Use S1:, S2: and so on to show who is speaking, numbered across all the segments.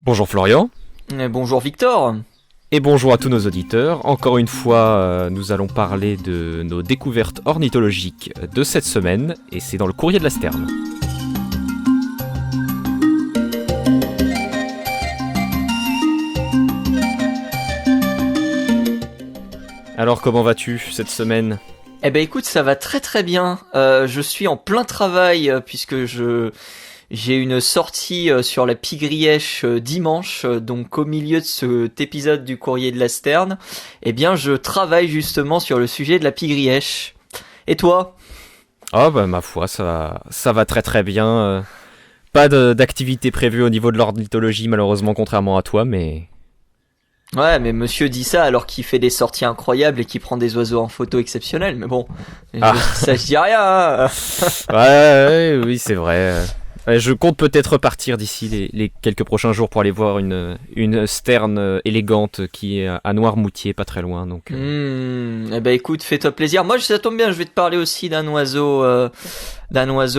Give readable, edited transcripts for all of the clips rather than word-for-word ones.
S1: Bonjour Florian,
S2: Bonjour Victor.
S1: et bonjour à tous nos auditeurs. Encore une fois, nous allons parler de nos découvertes ornithologiques de cette semaine, et c'est dans le courrier de la Sterne. Alors comment vas-tu cette semaine ?
S2: Eh ben écoute, ça va très très bien. Je suis en plein travail puisque j'ai une sortie sur la Pie-Grièche dimanche, donc au milieu de cet épisode du Courrier de la Sterne, eh bien je travaille justement sur le sujet de la Pie-Grièche. Et toi ?
S1: Ah bah ma foi, ça va très très bien. Pas d'activité prévue au niveau de l'ornithologie malheureusement contrairement à toi, mais...
S2: Ouais, mais monsieur dit ça alors qu'il fait des sorties incroyables et qu'il prend des oiseaux en photo exceptionnels, mais bon,
S1: Ah.
S2: ça je dis rien, hein.
S1: Oui c'est vrai. Je compte peut-être repartir d'ici les quelques prochains jours pour aller voir une sterne élégante qui est à Noirmoutier, pas très loin. Donc,
S2: Eh ben écoute, fais-toi plaisir. Moi, ça tombe bien, je vais te parler aussi d'un oiseau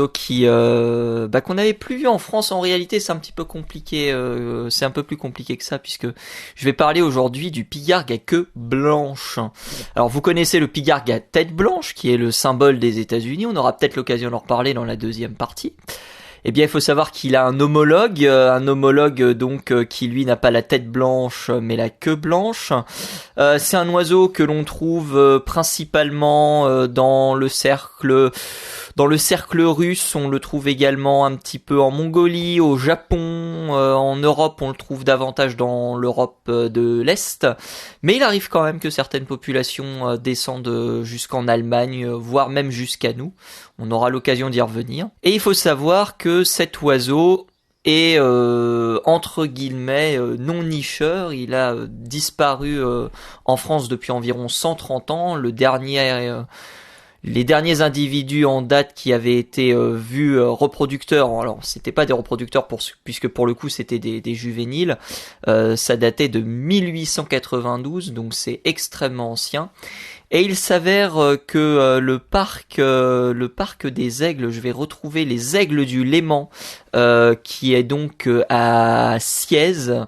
S2: qui, qu'on n'avait plus vu en France. En réalité, c'est un petit peu compliqué. C'est un peu plus compliqué que ça puisque je vais parler aujourd'hui du pigargue à queue blanche. Alors, vous connaissez le pigargue à tête blanche, qui est le symbole des États-Unis. On aura peut-être l'occasion d'en reparler dans la deuxième partie. Eh bien, il faut savoir qu'il a un homologue donc qui lui n'a pas la tête blanche mais la queue blanche. C'est un oiseau que l'on trouve principalement dans le cercle russe. On le trouve également un petit peu en Mongolie, au Japon, en Europe. On le trouve davantage dans l'Europe de l'Est. Mais il arrive quand même que certaines populations descendent jusqu'en Allemagne, voire même jusqu'à nous. On aura l'occasion d'y revenir. Et il faut savoir que cet oiseau est entre guillemets non nicheur. Il a disparu en France depuis environ 130 ans. Les derniers individus en date qui avaient été vus reproducteurs, alors c'était pas des reproducteurs puisque pour le coup c'était des juvéniles, ça datait de 1892, donc c'est extrêmement ancien. Et il s'avère que le parc des Aigles, je vais retrouver les Aigles du Léman, qui est donc à Sièze,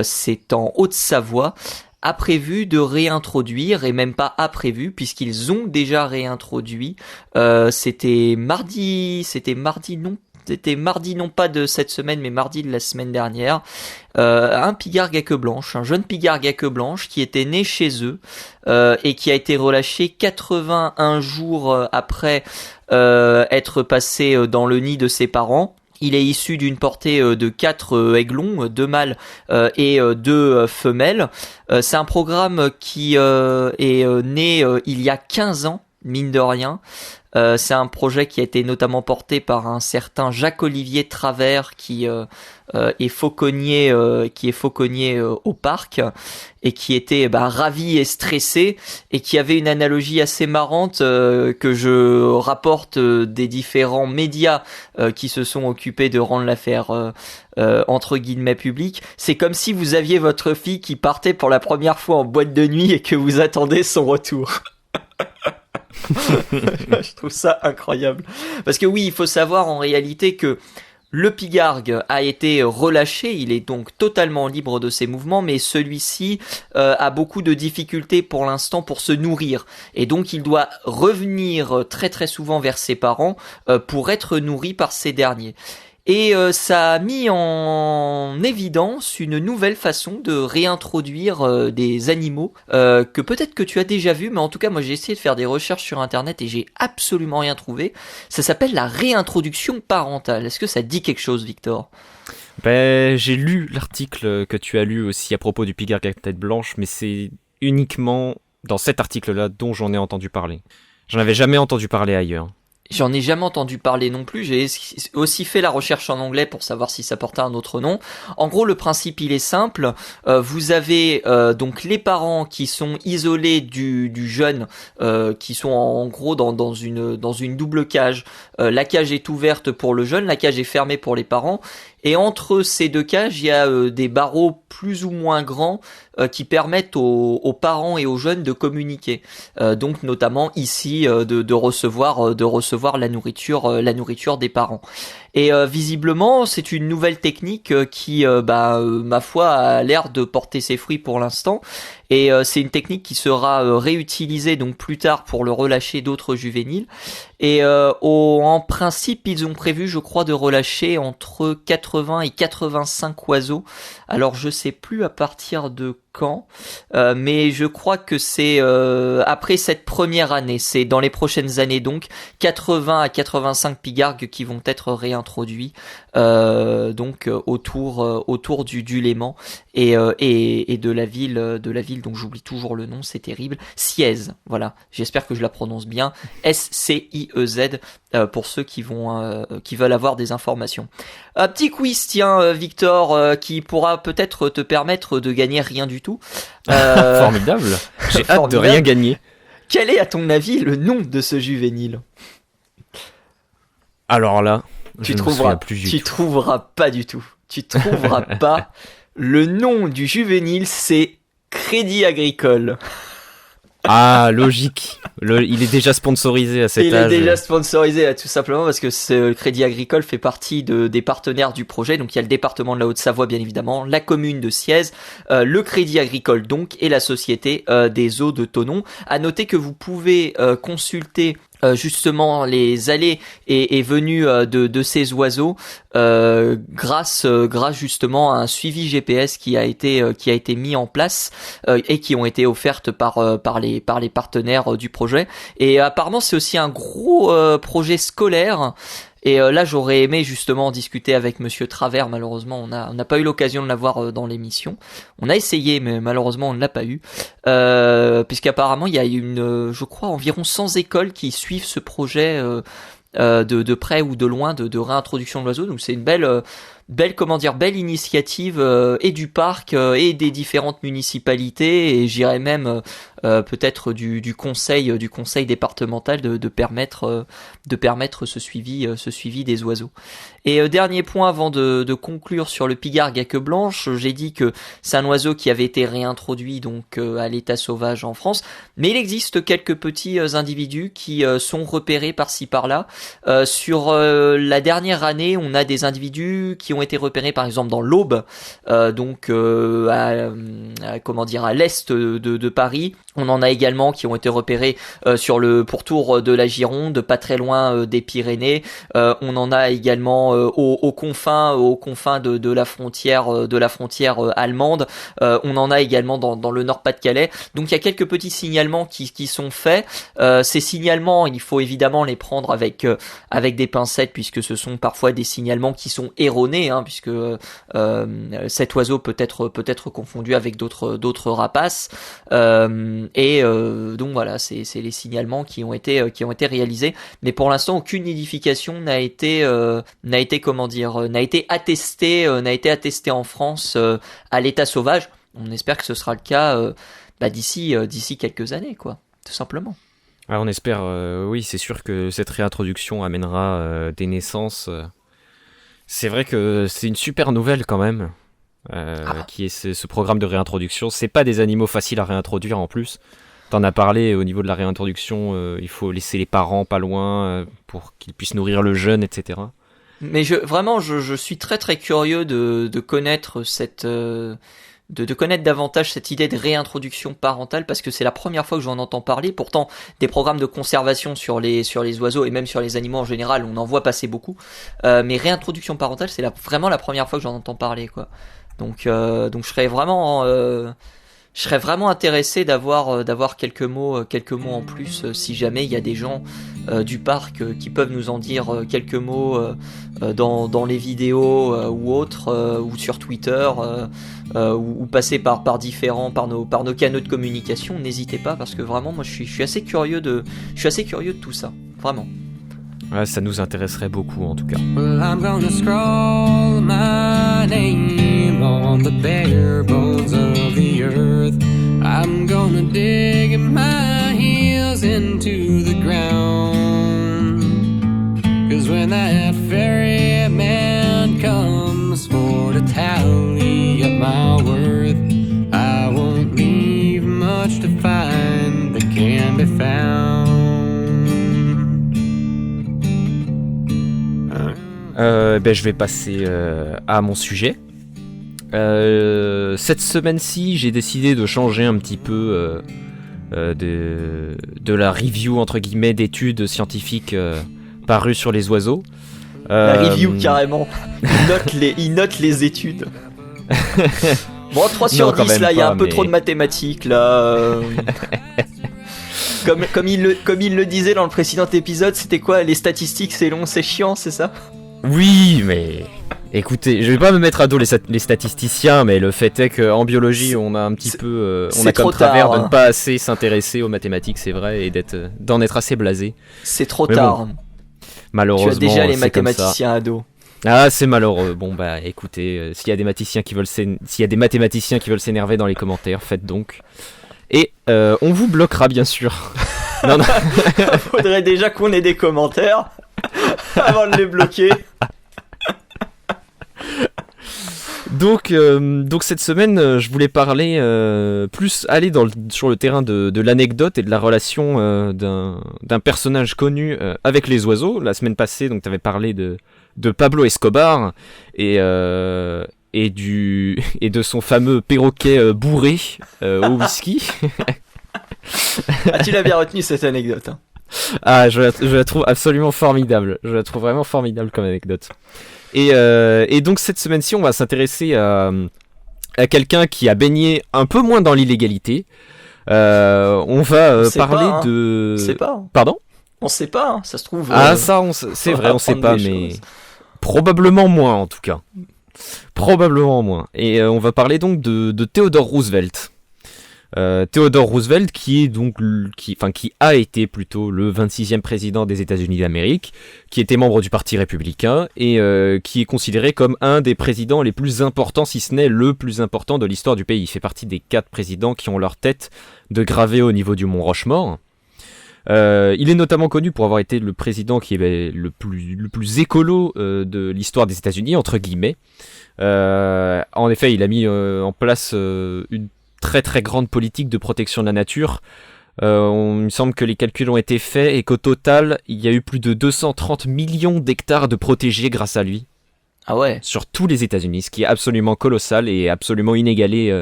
S2: c'est en Haute-Savoie, a prévu de réintroduire, et même pas a prévu, puisqu'ils ont déjà réintroduit, c'était mardi non pas de cette semaine, mais mardi de la semaine dernière, un pigargue à queue blanche, un jeune pigargue à queue blanche qui était né chez eux et qui a été relâché 81 jours après être passé dans le nid de ses parents. Il est issu d'une portée de 4 aiglons, 2 mâles et 2 femelles. C'est un programme qui est né il y a 15 ans, mine de rien. C'est un projet qui a été notamment porté par un certain Jacques-Olivier Travers qui est fauconnier au parc et qui était ravi et stressé et qui avait une analogie assez marrante que je rapporte des différents médias qui se sont occupés de rendre l'affaire entre guillemets publique. C'est comme si vous aviez votre fille qui partait pour la première fois en boîte de nuit et que vous attendez son retour. Je trouve ça incroyable. Parce que oui, il faut savoir en réalité que le pigargue a été relâché, il est donc totalement libre de ses mouvements, mais celui-ci a beaucoup de difficultés pour l'instant pour se nourrir. Et donc il doit revenir très très souvent vers ses parents pour être nourri par ces derniers. Et ça a mis en évidence une nouvelle façon de réintroduire des animaux que peut-être que tu as déjà vu, mais en tout cas moi j'ai essayé de faire des recherches sur internet et j'ai absolument rien trouvé. Ça s'appelle la réintroduction parentale. Est-ce que ça dit quelque chose, Victor ?
S1: j'ai lu l'article que tu as lu aussi à propos du pigargue à tête blanche, mais c'est uniquement dans cet article-là dont j'en ai entendu parler. J'en avais jamais entendu parler ailleurs.
S2: J'en ai jamais entendu parler non plus, j'ai aussi fait la recherche en anglais pour savoir si ça portait un autre nom. En gros, le principe il est simple, vous avez donc les parents qui sont isolés du jeune, qui sont en gros dans une double cage. La cage est ouverte pour le jeune, la cage est fermée pour les parents. Et entre ces deux cages, il y a des barreaux plus ou moins grands qui permettent aux parents et aux jeunes de communiquer. Donc notamment ici de recevoir la nourriture des parents. Et visiblement, c'est une nouvelle technique qui, ma foi, a l'air de porter ses fruits pour l'instant. Et c'est une technique qui sera réutilisée donc plus tard pour le relâcher d'autres juvéniles. Et en principe, ils ont prévu, je crois, de relâcher entre 80 et 85 oiseaux. Alors, je sais plus à partir de quand, mais je crois que c'est après cette première année. C'est dans les prochaines années, donc 80 à 85 pigargues qui vont être réintroduits autour du Léman et de la ville dont j'oublie toujours le nom, c'est terrible, Siez. Voilà, j'espère que je la prononce bien. SCIEZ pour ceux qui veulent avoir des informations. Un petit quiz, tiens, Victor, qui pourra peut-être te permettre de gagner rien du tout.
S1: Formidable. J'ai hâte de rien gagner.
S2: Quel est, à ton avis, le nom de ce juvénile?
S1: Alors là,
S2: tu trouveras pas du tout. Tu trouveras pas. Le nom du juvénile, c'est Crédit Agricole.
S1: Ah, logique. Il est déjà sponsorisé à cet âge.
S2: Il est déjà sponsorisé, tout simplement parce que le Crédit Agricole fait partie des partenaires du projet. Donc il y a le département de la Haute-Savoie, bien évidemment, la commune de Siez, le Crédit Agricole donc, et la société des eaux de Thonon. À noter que vous pouvez consulter justement les allées et venues de ces oiseaux grâce justement à un suivi GPS qui a été mis en place et qui ont été offertes par les partenaires du projet. Et apparemment c'est aussi un gros projet scolaire. Et là, j'aurais aimé justement discuter avec Monsieur Travers. Malheureusement, on n'a pas eu l'occasion de l'avoir dans l'émission. On a essayé, mais malheureusement, on ne l'a pas eu. Puisqu'apparemment, il y a je crois, environ 100 écoles qui suivent ce projet de près ou de loin de réintroduction de l'oiseau. Donc, c'est une belle initiative et du parc et des différentes municipalités et j'irais même peut-être du conseil départemental de permettre ce suivi des oiseaux. Et dernier point avant de conclure sur le pigargue à queue blanche, j'ai dit que c'est un oiseau qui avait été réintroduit donc à l'état sauvage en France, mais il existe quelques petits individus qui sont repérés par-ci par-là. Sur la dernière année, on a des individus qui ont été repérés par exemple dans l'Aube, à l'est de Paris. On en a également qui ont été repérés sur le pourtour de la Gironde, pas très loin des Pyrénées. On en a également aux confins de la frontière allemande. On en a également dans le Nord-Pas-de-Calais. Donc il y a quelques petits signalements qui sont faits. Ces signalements, il faut évidemment les prendre avec des pincettes puisque ce sont parfois des signalements qui sont erronés, puisque cet oiseau peut être confondu avec d'autres rapaces. Donc voilà, c'est les signalements qui ont été réalisés, mais pour l'instant aucune nidification n'a été attestée en France à l'état sauvage. On espère que ce sera le cas d'ici quelques années, quoi, tout simplement.
S1: Alors on espère, oui, c'est sûr que cette réintroduction amènera des naissances. C'est vrai que c'est une super nouvelle quand même. Qui est ce programme de réintroduction. C'est pas des animaux faciles à réintroduire en plus. T'en as parlé au niveau de la réintroduction, il faut laisser les parents pas loin pour qu'ils puissent nourrir le jeune, etc.
S2: Mais je suis très très curieux de connaître de connaître davantage cette idée de réintroduction parentale parce que c'est la première fois que j'en entends parler. Pourtant, des programmes de conservation sur les oiseaux et même sur les animaux en général, on en voit passer beaucoup. Mais réintroduction parentale, c'est vraiment la première fois que j'en entends parler, quoi. Donc je serais vraiment intéressé d'avoir quelques mots en plus si jamais il y a des gens du parc qui peuvent nous en dire quelques mots dans les vidéos ou autres ou sur Twitter ou passer par nos canaux de communication. N'hésitez pas parce que vraiment moi je suis assez curieux de tout ça, vraiment.
S1: Ouais, ça nous intéresserait beaucoup en tout cas.
S3: Well, I'm gonna scroll my name on the bare bones of the earth. I'm gonna dig my heels into the ground. 'Cause when that ferryman comes for to tally up my worth, I won't leave much to find that can be found.
S1: Je vais passer à mon sujet. Cette semaine-ci, j'ai décidé de changer un petit peu de la review entre guillemets d'études scientifiques parues sur les oiseaux.
S2: La review carrément. Il note les études. Bon, 3 sur 10 là, il y a un peu trop de mathématiques là. Comme il le disait dans le précédent épisode, c'était quoi? Les statistiques, c'est long, c'est chiant, c'est ça?
S1: Oui, mais écoutez, je vais pas me mettre à dos les statisticiens, mais le fait est qu'en biologie, on a un petit peu, on a comme travers de ne pas assez s'intéresser aux mathématiques, c'est vrai, et d'en être assez blasé.
S2: C'est trop tard.
S1: Bon, malheureusement,
S2: tu as déjà les mathématiciens à dos.
S1: Ah, c'est malheureux. Bon bah, écoutez, s'il y a des mathématiciens qui veulent s'énerver dans les commentaires, faites donc. Et on vous bloquera bien sûr. Non.
S2: Faudrait déjà qu'on ait des commentaires avant de les bloquer.
S1: Donc cette semaine, je voulais parler plus aller sur le terrain de l'anecdote et de la relation d'un personnage connu avec les oiseaux. La semaine passée, donc t'avais parlé de Pablo Escobar et de son fameux perroquet bourré au whisky.
S2: Ah, tu l'as bien retenu cette anecdote. Hein.
S1: Ah, je la trouve absolument formidable. Je la trouve vraiment formidable comme anecdote. Et donc cette semaine-ci, on va s'intéresser à quelqu'un qui a baigné un peu moins dans l'illégalité. On va parler de...
S2: On sait pas.
S1: Pardon ?
S2: On sait pas, hein. Ça se trouve...
S1: Ah ça, c'est vrai, on sait pas, mais... Probablement moins en tout cas. Probablement moins. Et on va parler donc de Theodore Roosevelt. Theodore Roosevelt qui a été plutôt le 26e président des États-Unis d'Amérique, qui était membre du Parti républicain et qui est considéré comme un des présidents les plus importants, si ce n'est le plus important de l'histoire du pays. Il fait partie des 4 présidents qui ont leur tête de gravée au niveau du mont Rushmore. Il est notamment connu pour avoir été le président qui est le plus écolo de l'histoire des États-Unis, entre guillemets. En effet, il a mis en place une très très grande politique de protection de la nature. Il me semble que les calculs ont été faits et qu'au total, il y a eu plus de 230 millions d'hectares de protégés grâce à lui.
S2: Ah ouais.
S1: Sur tous les États-Unis, ce qui est absolument colossal et absolument inégalé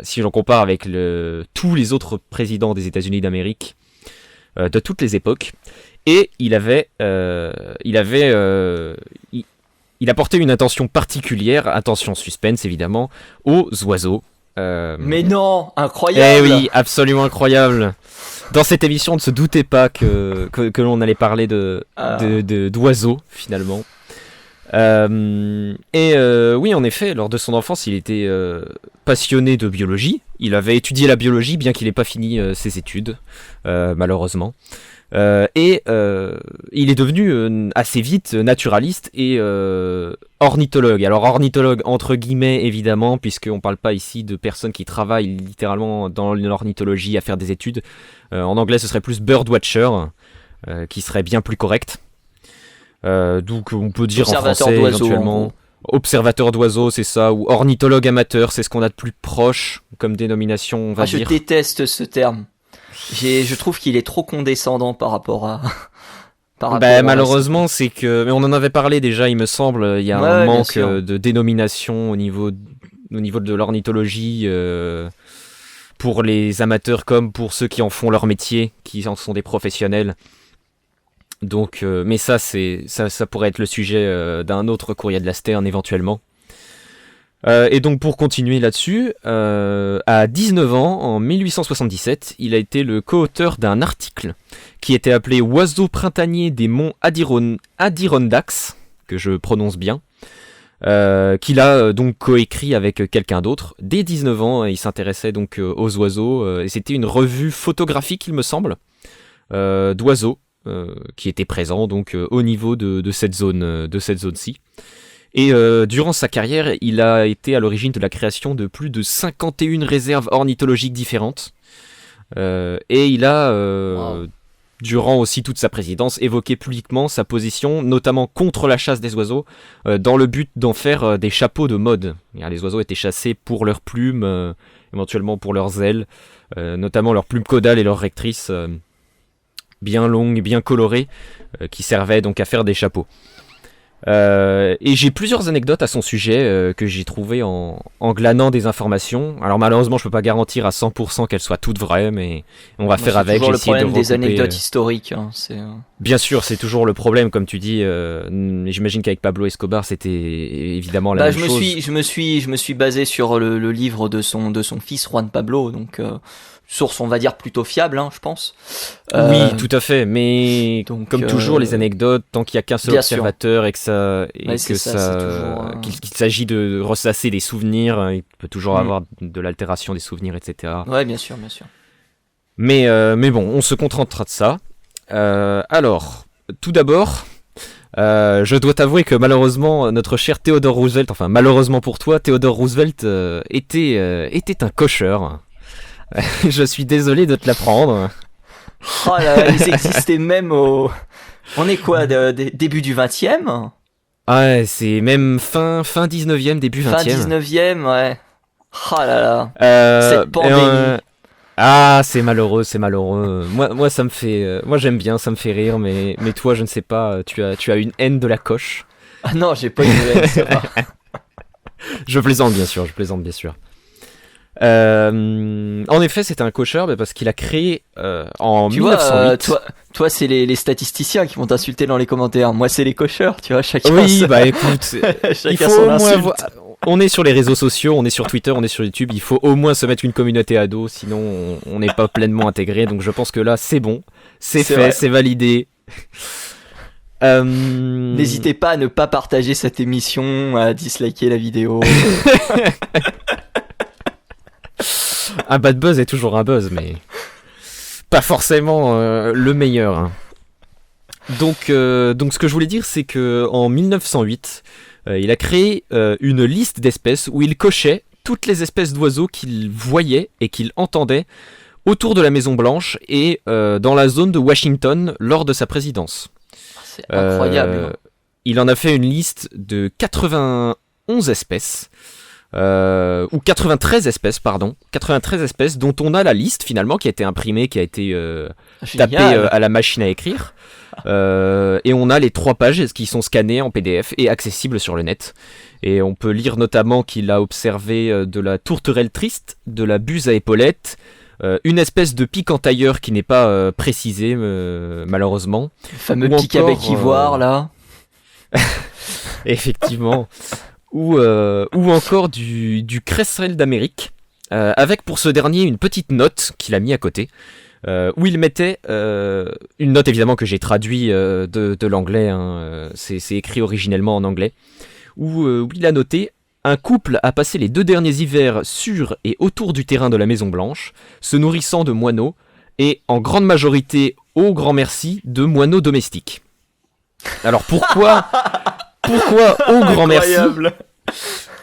S1: si j'en compare avec tous les autres présidents des États-Unis d'Amérique de toutes les époques. Et il apportait une attention particulière, attention suspense évidemment, aux oiseaux.
S2: Mais non, incroyable.
S1: Eh oui, absolument incroyable. Dans cette émission, on ne se doutait pas que l'on allait parler d'oiseaux finalement. Oui, en effet, lors de son enfance, il était passionné de biologie. Il avait étudié la biologie, bien qu'il n'ait pas fini ses études, malheureusement. Il est devenu assez vite naturaliste et ornithologue. Alors ornithologue entre guillemets évidemment, puisqu'on parle pas ici de personnes qui travaillent littéralement dans l'ornithologie à faire des études. En anglais, ce serait plus birdwatcher, qui serait bien plus correct. Donc on peut dire en français éventuellement observateur d'oiseaux, c'est ça, ou ornithologue amateur, c'est ce qu'on a de plus proche comme dénomination, on va dire.
S2: Je déteste ce terme. Je trouve qu'il est trop condescendant par rapport à...
S1: malheureusement, c'est que... Mais on en avait parlé déjà, il me semble, il y a un manque de dénomination au niveau de l'ornithologie pour les amateurs comme pour ceux qui en font leur métier, qui en sont des professionnels. Donc, mais ça pourrait être le sujet d'un autre courrier de la Sterne éventuellement. Et donc pour continuer là-dessus, à 19 ans, en 1877, il a été le co-auteur d'un article qui était appelé « Oiseaux printaniers des monts Adirondacks », que je prononce bien, qu'il a donc coécrit avec quelqu'un d'autre. Dès 19 ans, il s'intéressait donc aux oiseaux, et c'était une revue photographique, il me semble, d'oiseaux, qui était présent donc au niveau de cette zone-ci. Et durant sa carrière, il a été à l'origine de la création de plus de 51 réserves ornithologiques différentes. Et il a, durant aussi toute sa présidence, évoqué publiquement sa position, notamment contre la chasse des oiseaux, dans le but d'en faire des chapeaux de mode. Les oiseaux étaient chassés pour leurs plumes, éventuellement pour leurs ailes, notamment leurs plumes caudales et leurs rectrices bien longues, bien colorées, qui servaient donc à faire des chapeaux. Et j'ai plusieurs anecdotes à son sujet que j'ai trouvées en glanant des informations. Alors malheureusement, je peux pas garantir à 100% qu'elles soient toutes vraies, mais on va faire avec.
S2: C'est toujours le
S1: J'ai essayé de
S2: problème des
S1: recouper,
S2: anecdotes historiques. Hein,
S1: Bien sûr, c'est toujours le problème, comme tu dis. J'imagine qu'avec Pablo Escobar, c'était évidemment la même chose.
S2: Je me suis basé sur le livre de son fils Juan Pablo, donc source, on va dire, plutôt fiable, hein, je pense.
S1: Oui, tout à fait, mais
S2: donc,
S1: comme toujours, les anecdotes, tant qu'il y a qu'un seul
S2: bien
S1: observateur et que ça,
S2: Ouais, c'est ça, c'est toujours,
S1: qu'il s'agit de ressasser des souvenirs, il peut toujours
S2: Mm.
S1: avoir de l'altération des souvenirs, etc.
S2: Ouais, bien sûr, bien sûr.
S1: Mais bon, on se contentera de ça. Alors, tout d'abord, je dois t'avouer que malheureusement, notre cher Theodore Roosevelt, enfin malheureusement pour toi, Theodore Roosevelt était un cocheur. Je suis désolé de te l'apprendre.
S2: Oh là, ils existaient même au... On est quoi, début du 20e?
S1: Ouais, c'est même fin 19e, début 20e.
S2: Fin 19e, ouais. Oh là là. Cette
S1: Et,
S2: pandémie.
S1: ah, c'est malheureux. Moi, ça me fait, moi j'aime bien, ça me fait rire, mais toi, je ne sais pas, tu as une haine de la coche.
S2: Ah non, j'ai pas une nouvelle, ça va.
S1: Je plaisante bien sûr. En effet, c'était un cocheur parce qu'il a créé en
S2: Tu
S1: 1908.
S2: vois, toi c'est les statisticiens qui vont t'insulter dans les commentaires. Moi, c'est les cocheurs, tu vois, chacun
S1: Oui,
S2: sa-
S1: bah écoute, il
S2: chacun
S1: faut
S2: son
S1: au moins
S2: insulte.
S1: on est sur les réseaux sociaux, on est sur Twitter, on est sur YouTube, il faut au moins se mettre une communauté ado, sinon on n'est pas pleinement intégré. Donc je pense que là, c'est bon, c'est
S2: C'est
S1: fait,
S2: vrai.
S1: c'est validé.
S2: N'hésitez pas à ne pas partager cette émission, à disliker la vidéo.
S1: Un bad buzz est toujours un buzz, mais pas forcément le meilleur, hein. Donc ce que je voulais dire, c'est que en 1908, il a créé une liste d'espèces où il cochait toutes les espèces d'oiseaux qu'il voyait et qu'il entendait autour de la Maison Blanche et dans la zone de Washington lors de sa présidence.
S2: C'est incroyable.
S1: Il en a fait une liste de 91 espèces. Ou 93 espèces, pardon. 93 espèces dont on a la liste finalement qui a été imprimée, qui a été tapée
S2: Génial.
S1: à la machine à écrire. Et on a les 3 pages qui sont scannées en PDF et accessibles sur le net. Et on peut lire notamment qu'il a observé de la tourterelle triste, de la buse à épaulettes, une espèce de pic-entailleur qui n'est pas précisé malheureusement.
S2: Le fameux
S1: ou
S2: pic
S1: encore,
S2: avec ivoire, là.
S1: Effectivement. Ou encore du Cresserelle d'Amérique, avec pour ce dernier une petite note qu'il a mis à côté, où il mettait une note évidemment que j'ai traduit de l'anglais, hein, c'est écrit originellement en anglais, où il a noté: un couple a passé les 2 derniers hivers sur et autour du terrain de la Maison Blanche, se nourrissant de moineaux, et en grande majorité, au grand merci, de moineaux domestiques. Alors pourquoi au grand merci?
S2: Incroyable.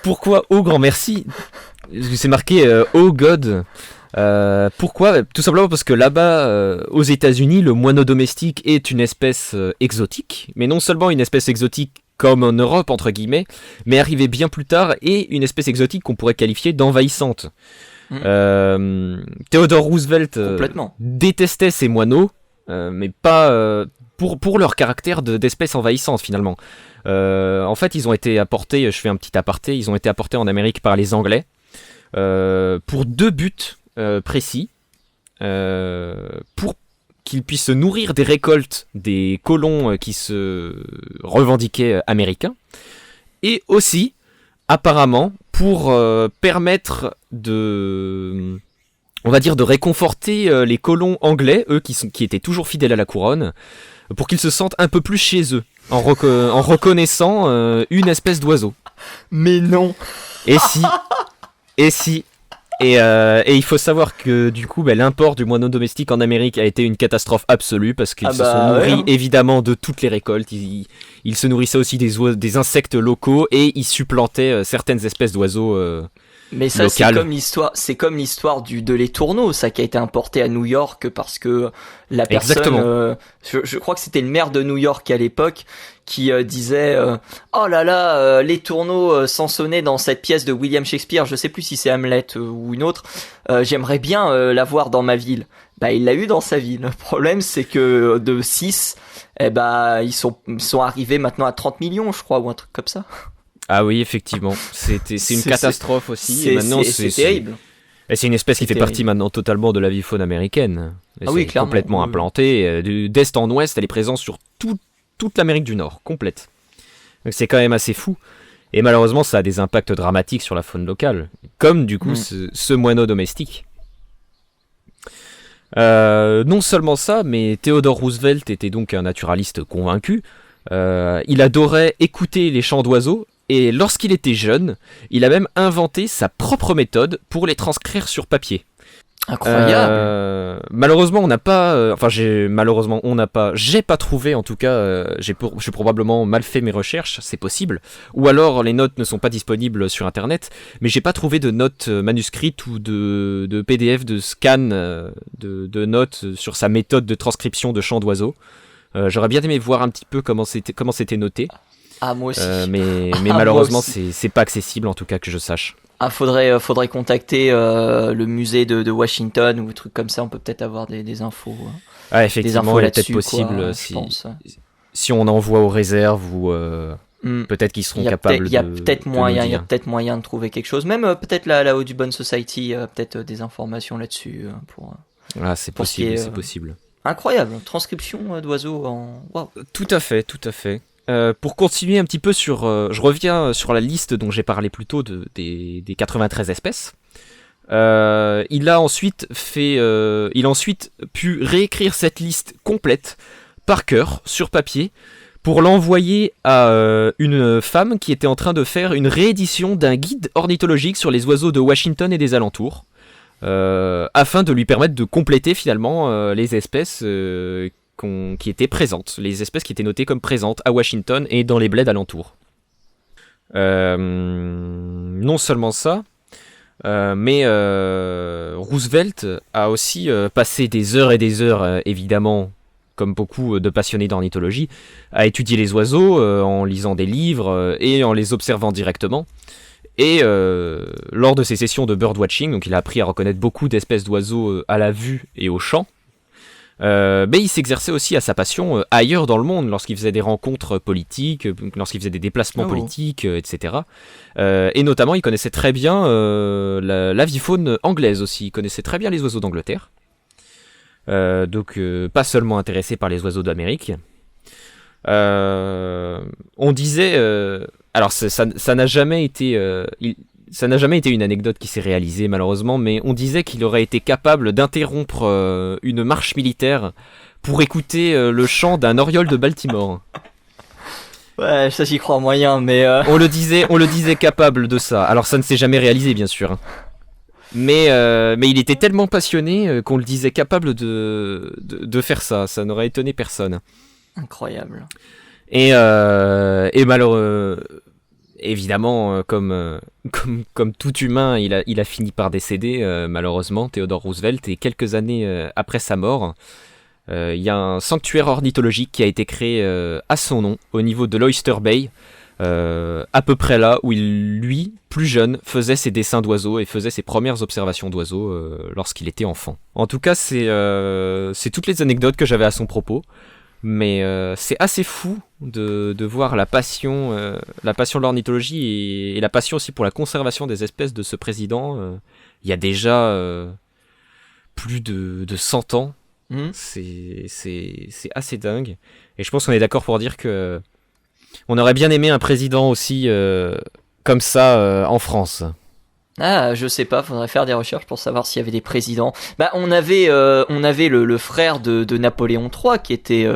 S1: Pourquoi au grand merci? C'est marqué oh God. Pourquoi? Tout simplement parce que là-bas, aux États-Unis, le moineau domestique est une espèce exotique, mais non seulement une espèce exotique comme en Europe entre guillemets, mais arrivée bien plus tard et une espèce exotique qu'on pourrait qualifier d'envahissante. Theodore Roosevelt
S2: Complètement.
S1: détestait ces moineaux, mais pas pour leur caractère d'espèce envahissante finalement. En fait, ils ont été apportés, je fais un petit aparté, ils ont été apportés en Amérique par les Anglais pour 2 buts précis. Pour qu'ils puissent se nourrir des récoltes des colons qui se revendiquaient américains, et aussi, apparemment, pour permettre de... on va dire de réconforter les colons anglais, eux qui étaient toujours fidèles à la couronne, pour qu'ils se sentent un peu plus chez eux, en reconnaissant une espèce d'oiseau.
S2: Mais non.
S1: Et si. Et il faut savoir que du coup, l'import du moineau domestique en Amérique a été une catastrophe absolue parce qu'ils se sont nourris
S2: ouais.
S1: évidemment de toutes les récoltes. Ils se nourrissaient aussi des insectes locaux et ils supplantaient certaines espèces d'oiseaux.
S2: Mais ça,
S1: local.
S2: c'est comme l'histoire de lait tourneau, ça qui a été importé à New York parce que la personne,
S1: Exactement.
S2: Je crois que c'était le maire de New York à l'époque qui disait oh là là, les tourneaux s'en dans cette pièce de William Shakespeare, je sais plus si c'est Hamlet ou une autre, j'aimerais bien l'avoir dans ma ville. il l'a eu dans sa vie. Le problème, c'est que de 6, ils sont arrivés maintenant à 30 millions, je crois, ou un truc comme ça.
S1: Ah oui, effectivement. C'est une catastrophe aussi. Et maintenant,
S2: c'est terrible.
S1: Et c'est une espèce qui fait partie maintenant totalement de l'avifaune américaine. Et
S2: oui, clairement.
S1: Complètement implantée. D'est en ouest, elle est présente sur toute l'Amérique du Nord, complète. Donc c'est quand même assez fou. Et malheureusement, ça a des impacts dramatiques sur la faune locale. Comme du coup ce moineau domestique. Non seulement ça, mais Theodore Roosevelt était donc un naturaliste convaincu. Il adorait écouter les chants d'oiseaux. Et lorsqu'il était jeune, il a même inventé sa propre méthode pour les transcrire sur papier.
S2: Incroyable.
S1: Malheureusement, on n'a pas. J'ai pas trouvé, en tout cas. J'ai probablement mal fait mes recherches, c'est possible. Ou alors les notes ne sont pas disponibles sur Internet. Mais j'ai pas trouvé de notes manuscrites ou de PDF de scan de notes sur sa méthode de transcription de chants d'oiseaux. J'aurais bien aimé voir un petit peu comment c'était noté.
S2: Ah, moi aussi.
S1: Mais malheureusement, c'est pas accessible, en tout cas que je sache.
S2: Ah, faudrait contacter le musée de Washington ou un truc comme ça. On peut peut-être avoir des infos.
S1: Ah, effectivement, il est peut-être possible si on envoie aux réserves ou peut-être qu'ils seront capables de.
S2: Il y a peut-être moyen de trouver quelque chose. Même peut-être la Audubon Society, peut-être des informations là-dessus pour.
S1: Ah, c'est possible, c'est possible.
S2: Incroyable, transcription d'oiseaux en. Wow.
S1: Tout à fait. Pour continuer un petit peu je reviens sur la liste dont j'ai parlé plus tôt des 93 espèces. Il a ensuite pu réécrire cette liste complète par cœur sur papier pour l'envoyer à une femme qui était en train de faire une réédition d'un guide ornithologique sur les oiseaux de Washington et des alentours, afin de lui permettre de compléter finalement les espèces qui étaient présentes, les espèces qui étaient notées comme présentes à Washington et dans les bleds alentours. Non seulement ça, mais Roosevelt a aussi passé des heures et des heures, évidemment, comme beaucoup de passionnés d'ornithologie, à étudier les oiseaux en lisant des livres et en les observant directement. Et lors de ses sessions de birdwatching, donc il a appris à reconnaître beaucoup d'espèces d'oiseaux à la vue et au chant. Mais il s'exerçait aussi à sa passion ailleurs dans le monde, lorsqu'il faisait des rencontres politiques, lorsqu'il faisait des déplacements politiques, etc. Et notamment, il connaissait très bien l'avifaune anglaise aussi. Il connaissait très bien les oiseaux d'Angleterre. Donc, pas seulement intéressé par les oiseaux d'Amérique. On disait... alors, ça n'a jamais été... Ça n'a jamais été une anecdote qui s'est réalisée malheureusement, mais on disait qu'il aurait été capable d'interrompre une marche militaire pour écouter le chant d'un oriole de Baltimore.
S2: Ouais, ça j'y crois moyen, mais...
S1: On le disait capable de ça. Alors ça ne s'est jamais réalisé bien sûr. Mais il était tellement passionné qu'on le disait capable de faire ça. Ça n'aurait étonné personne.
S2: Incroyable.
S1: Et malheureux... Évidemment, comme tout humain, il a fini par décéder, malheureusement, Theodore Roosevelt. Et quelques années après sa mort, il y a un sanctuaire ornithologique qui a été créé à son nom, au niveau de l'Oyster Bay, à peu près là où lui, plus jeune, faisait ses dessins d'oiseaux et faisait ses premières observations d'oiseaux lorsqu'il était enfant. En tout cas, c'est toutes les anecdotes que j'avais à son propos. Mais c'est assez fou de voir la passion de l'ornithologie et la passion aussi pour la conservation des espèces de ce président. Il y a déjà plus de 100 ans. C'est assez dingue. Et je pense qu'on est d'accord pour dire que on aurait bien aimé un président aussi comme ça en France.
S2: Ah, je sais pas, faudrait faire des recherches pour savoir s'il y avait des présidents. Bah, on avait le frère de Napoléon III qui était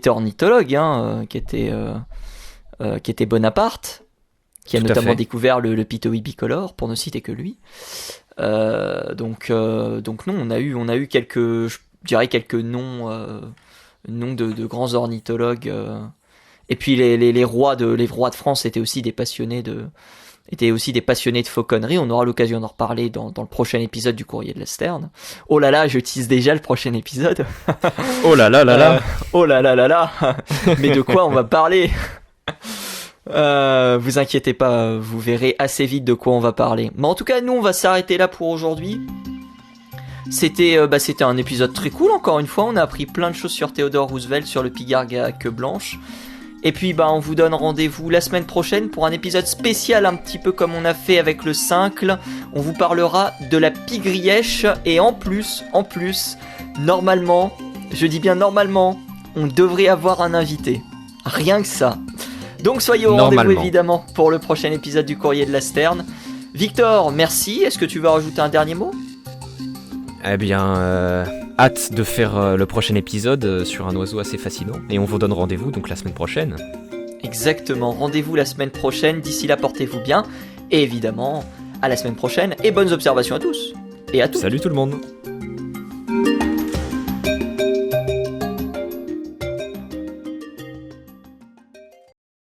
S2: ornithologue, qui était Bonaparte, qui a notamment découvert le pitois bicolore, pour ne citer que lui. Donc non, on a eu quelques noms de grands ornithologues. Et puis les rois de France étaient aussi des passionnés de fauconnerie. On aura l'occasion d'en reparler dans le prochain épisode du Courrier de l'Esterne. Oh là là, je tease déjà le prochain épisode.
S1: Oh là là là là.
S2: Oh là là là là. Mais de quoi on va parler? Vous inquiétez pas, vous verrez assez vite de quoi on va parler. Mais en tout cas, nous on va s'arrêter là pour aujourd'hui. C'était un épisode très cool, encore une fois. On a appris plein de choses sur Theodore Roosevelt, sur le pigargue à queue blanche. Et puis on vous donne rendez-vous la semaine prochaine pour un épisode spécial, un petit peu comme on a fait avec le cincle. On vous parlera de la pigrièche. Et en plus, normalement, je dis bien normalement, on devrait avoir un invité. Rien que ça. Donc soyez au rendez-vous évidemment pour le prochain épisode du Courrier de la Sterne. Victor, merci. Est-ce que tu veux rajouter un dernier mot ?
S1: Eh bien, hâte de faire le prochain épisode sur un oiseau assez fascinant. Et on vous donne rendez-vous donc la semaine prochaine.
S2: Exactement, rendez-vous la semaine prochaine. D'ici là, portez-vous bien. Et évidemment, à la semaine prochaine. Et bonnes observations à tous. Et à toutes.
S1: Salut tout le monde.